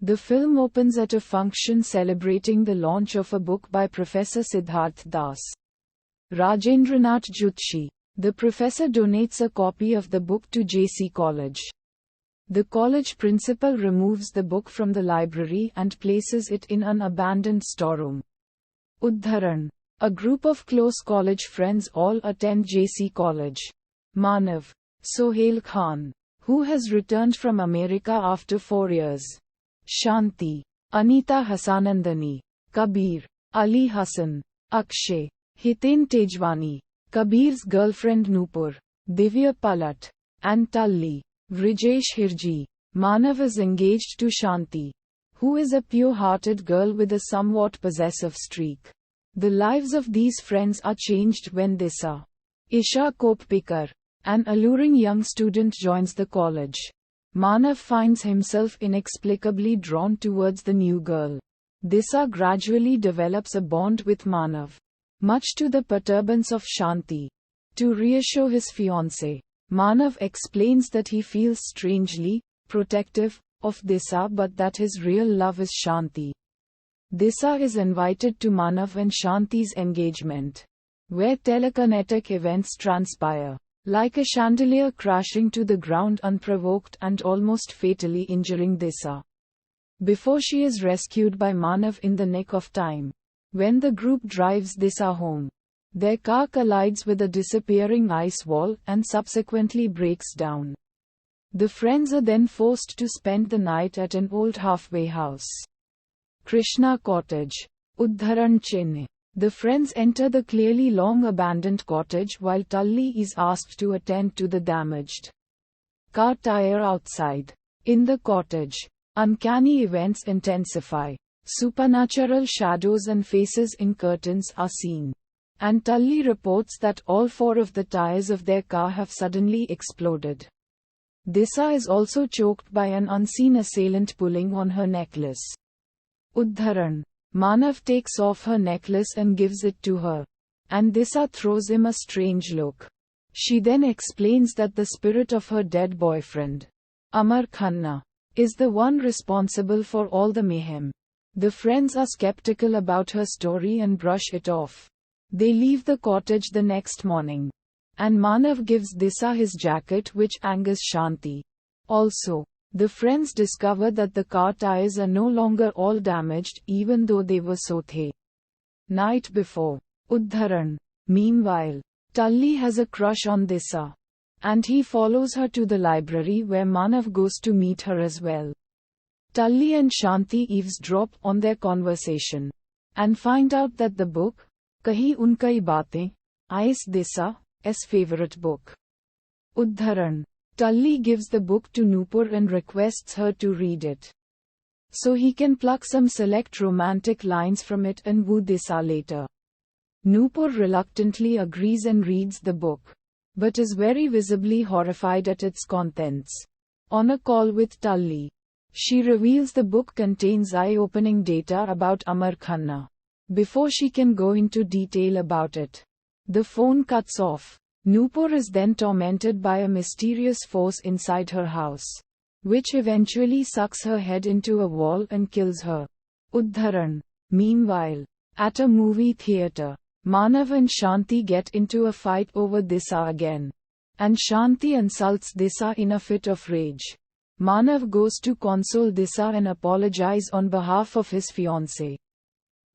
The film opens at a function celebrating the launch of a book by Professor Siddharth Das. Rajendranath Jutshi. The professor donates a copy of the book to JC College. The college principal removes the book from the library and places it in an abandoned storeroom. Uddharan. A group of close college friends all attend JC College. Manav. Sohail Khan, who has returned from America after 4 years. Shanti. Anita Hasanandani. Kabir. Ali Hassan. Akshay. Hiten Tejwani. Kabir's girlfriend Nupur. Divya Palat. And Tulli. Vrijesh Hirji. Manav is engaged to Shanti, who is a pure-hearted girl with a somewhat possessive streak. The lives of these friends are changed when Disa, Isha Kopikar, an alluring young student, joins the college. Manav finds himself inexplicably drawn towards the new girl. Disa gradually develops a bond with Manav, much to the perturbance of Shanti. To reassure his fiancée, Manav explains that he feels strangely protective of Disa but that his real love is Shanti. Disa is invited to Manav and Shanti's engagement, where telekinetic events transpire, like a chandelier crashing to the ground unprovoked and almost fatally injuring Disa, before she is rescued by Manav in the nick of time. When the group drives Disa home, their car collides with a disappearing ice wall and subsequently breaks down. The friends are then forced to spend the night at an old halfway house. Krishna Cottage. Uddharan Chennai. The friends enter the clearly long abandoned cottage while Tulli is asked to attend to the damaged car tire outside. In the cottage, uncanny events intensify. Supernatural shadows and faces in curtains are seen. And Tulli reports that all 4 of the tires of their car have suddenly exploded. Disa is also choked by an unseen assailant pulling on her necklace. Uddharan. Manav takes off her necklace and gives it to her. And Disa throws him a strange look. She then explains that the spirit of her dead boyfriend, Amar Khanna, is the one responsible for all the mayhem. The friends are skeptical about her story and brush it off. They leave the cottage the next morning. And Manav gives Disa his jacket, which angers Shanti. Also, the friends discover that the car tires are no longer all damaged even though they were the night before. Uddharan. Meanwhile, Tulli has a crush on Disa. And he follows her to the library where Manav goes to meet her as well. Tulli and Shanti eavesdrop on their conversation and find out that the book, Kahi Unkai Baatein, is Disa's favorite book. Uddharan. Tulli gives the book to Nupur and requests her to read it, so he can pluck some select romantic lines from it and woo Disa later. Nupur reluctantly agrees and reads the book, but is very visibly horrified at its contents. On a call with Tulli, she reveals the book contains eye-opening data about Amar Khanna. Before she can go into detail about it, the phone cuts off. Nupur is then tormented by a mysterious force inside her house, which eventually sucks her head into a wall and kills her. Uddharan. Meanwhile, at a movie theater, Manav and Shanti get into a fight over Disa again, and Shanti insults Disa in a fit of rage. Manav goes to console Disa and apologize on behalf of his fiancée,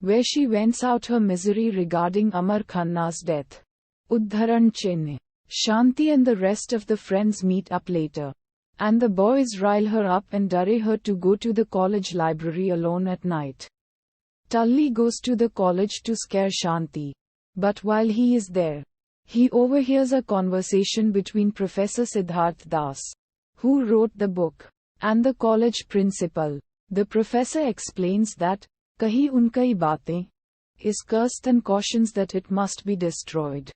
where she vents out her misery regarding Amar Khanna's death. Uddharan Chennai. Shanti and the rest of the friends meet up later, and the boys rile her up and dare her to go to the college library alone at night. Tulli goes to the college to scare Shanti, but while he is there, he overhears a conversation between Professor Siddharth Das, who wrote the book, and the college principal. The professor explains that Kahi Unkai Baatein is cursed and cautions that it must be destroyed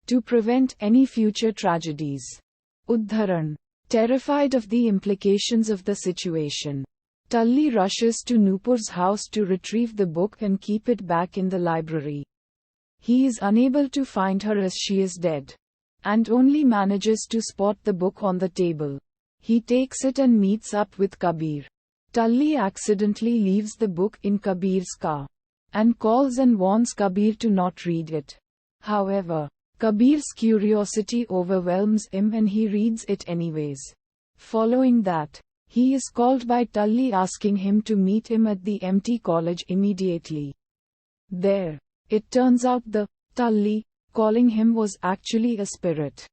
to prevent any future tragedies. Uddharan. Terrified of the implications of the situation, Tulli rushes to Nupur's house to retrieve the book and keep it back in the library. He is unable to find her as she is dead, and only manages to spot the book on the table. He takes it and meets up with Kabir. Tulli accidentally leaves the book in Kabir's car and calls and warns Kabir to not read it. However, Kabir's curiosity overwhelms him and he reads it anyways. Following that, he is called by Tulli asking him to meet him at the empty college immediately. There, it turns out the Tulli calling him was actually a spirit.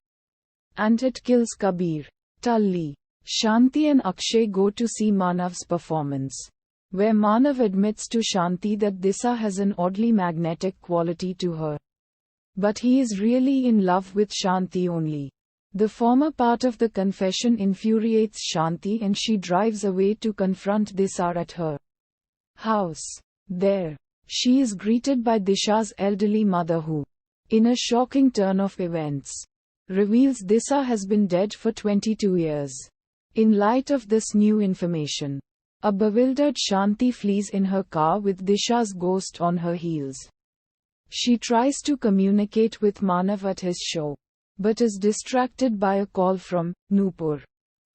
And it kills Kabir. Tulli, Shanti and Akshay go to see Manav's performance, where Manav admits to Shanti that Disha has an oddly magnetic quality to her. But he is really in love with Shanti only. The former part of the confession infuriates Shanti and she drives away to confront Disha at her house. There, she is greeted by Disha's elderly mother who, in a shocking turn of events, reveals Disha has been dead for 22 years. In light of this new information, a bewildered Shanti flees in her car with Disha's ghost on her heels. She tries to communicate with Manav at his show, but is distracted by a call from Nupur,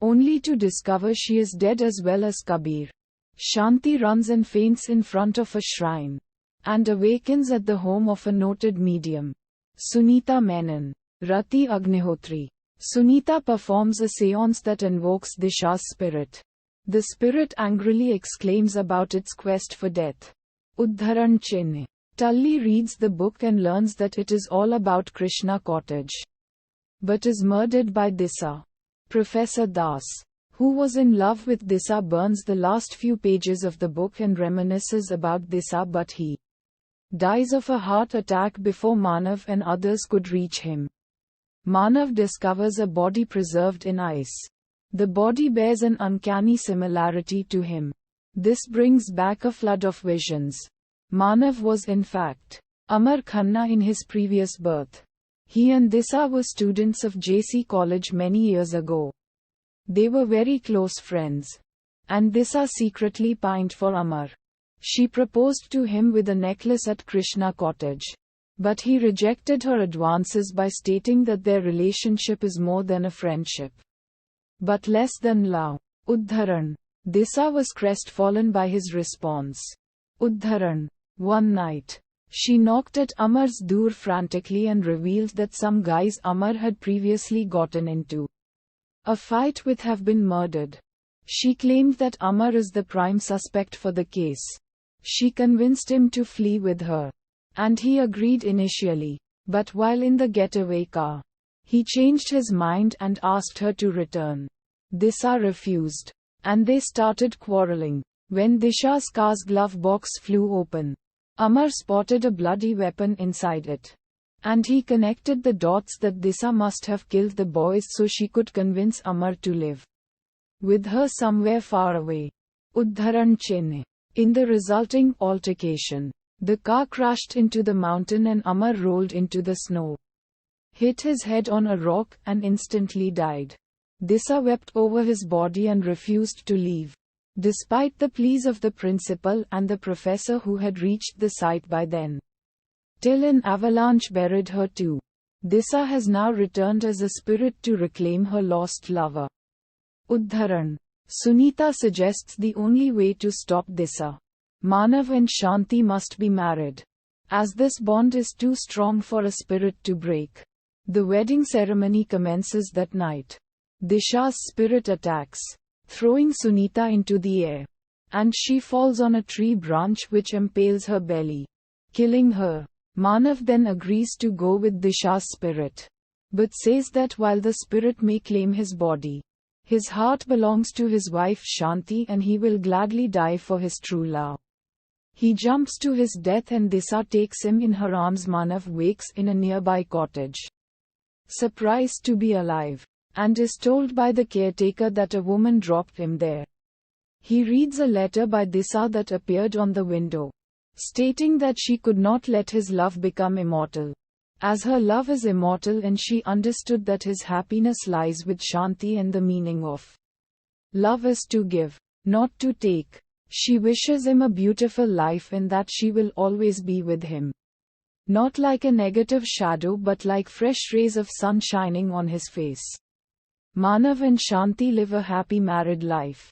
only to discover she is dead as well as Kabir. Shanti runs and faints in front of a shrine, and awakens at the home of a noted medium, Sunita Menon. Rati Agnihotri. Sunita performs a séance that invokes Disha's spirit. The spirit angrily exclaims about its quest for death. Uddharan Chinne. Tulli reads the book and learns that it is all about Krishna Cottage, but is murdered by Disha. Professor Das, who was in love with Disha, burns the last few pages of the book and reminisces about Disha, but he dies of a heart attack before Manav and others could reach him. Manav discovers a body preserved in ice. The body bears an uncanny similarity to him. This brings back a flood of visions. Manav was in fact Amar Khanna in his previous birth. He and Disha were students of JC College many years ago. They were very close friends. And Disha secretly pined for Amar. She proposed to him with a necklace at Krishna Cottage. But he rejected her advances by stating that their relationship is more than a friendship, but less than love. Uddharan. Disha was crestfallen by his response. Uddharan. One night, she knocked at Amar's door frantically and revealed that some guys Amar had previously gotten into a fight with have been murdered. She claimed that Amar is the prime suspect for the case. She convinced him to flee with her, and he agreed initially, but while in the getaway car, he changed his mind and asked her to return. Disha refused, and they started quarreling. When Disha's car's glove box flew open, Amar spotted a bloody weapon inside it, and he connected the dots that Disha must have killed the boys so she could convince Amar to live with her somewhere far away. Uddharan Chinne. In the resulting altercation, the car crashed into the mountain and Amar rolled into the snow, hit his head on a rock and instantly died. Disha wept over his body and refused to leave, despite the pleas of the principal and the professor who had reached the site by then. Till an avalanche buried her too. Disha has now returned as a spirit to reclaim her lost lover. Uddharan. Sunita suggests the only way to stop Disha. Manav and Shanti must be married, as this bond is too strong for a spirit to break. The wedding ceremony commences that night. Disha's spirit attacks, throwing Sunita into the air, and she falls on a tree branch which impales her belly, killing her. Manav then agrees to go with Disha's spirit, but says that while the spirit may claim his body, his heart belongs to his wife Shanti and he will gladly die for his true love. He jumps to his death and Disha takes him in her arms. Manav wakes in a nearby cottage, surprised to be alive, and is told by the caretaker that a woman dropped him there. He reads a letter by Disha that appeared on the window, stating that she could not let his love become immortal, as her love is immortal, and she understood that his happiness lies with Shanti and the meaning of love is to give, not to take. She wishes him a beautiful life and that she will always be with him. Not like a negative shadow but like fresh rays of sun shining on his face. Manav and Shanti live a happy married life.